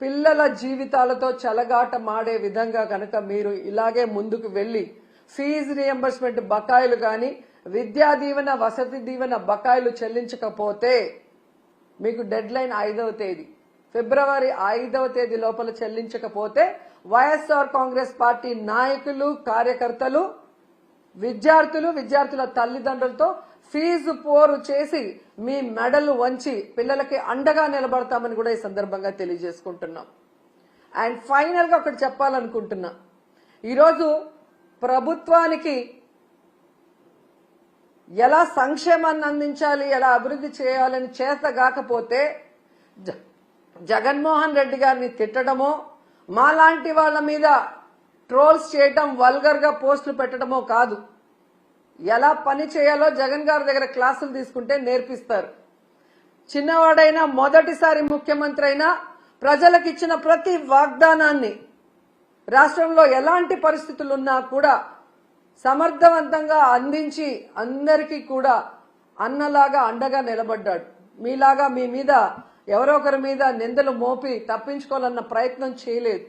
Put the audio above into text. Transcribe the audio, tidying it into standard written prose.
పిల్లల జీవితాలతో చెలగాటమాడే విధంగా కనుక మీరు ఇలాగే ముందుకు వెళ్లి ఫీజు రియంబర్స్మెంట్ బకాయిలు కానీ విద్యా దీవెన వసతి దీవెన బకాయిలు చెల్లించకపోతే మీకు డెడ్ లైన్ 5వ తేదీ ఫిబ్రవరి 5వ తేదీ లోపల చెల్లించకపోతే వైఎస్ఆర్ కాంగ్రెస్ పార్టీ నాయకులు కార్యకర్తలు విద్యార్థుల తల్లిదండ్రులతో ఫీజు పోరు చేసి మీ మెడలు వంచి పిల్లలకి అండగా నిలబడతామని కూడా ఈ సందర్భంగా తెలియజేసుకుంటున్నాం. అండ్ ఫైనల్ గా ఒకటి చెప్పాలనుకుంటున్నా, ఈరోజు ప్రభుత్వానికి ఎలా సంక్షేమాన్ని అందించాలి, ఎలా అభివృద్ధి చేయాలని చేతగాకపోతే జగన్మోహన్ రెడ్డి గారిని తిట్టడమో మాలాంటి వాళ్ళ మీద ట్రోల్స్ చేయటం వల్గర్ గా పోస్టులు పెట్టడమో కాదు, ఎలా పని చేయాలో జగన్ గారి దగ్గర క్లాసులు తీసుకుంటే నేర్పిస్తారు. చిన్నవాడైనా మొదటిసారి ముఖ్యమంత్రి అయినా ప్రజలకు ఇచ్చిన ప్రతి వాగ్దానాన్ని రాష్ట్రంలో ఎలాంటి పరిస్థితులున్నా కూడా సమర్థవంతంగా అందించి అందరికీ కూడా అన్నలాగా అండగా నిలబడ్డాడు. మీలాగా మీ మీద ఎవరో ఒకరి మీద నిందలు మోపి తప్పించుకోవాలన్న ప్రయత్నం చేయలేదు.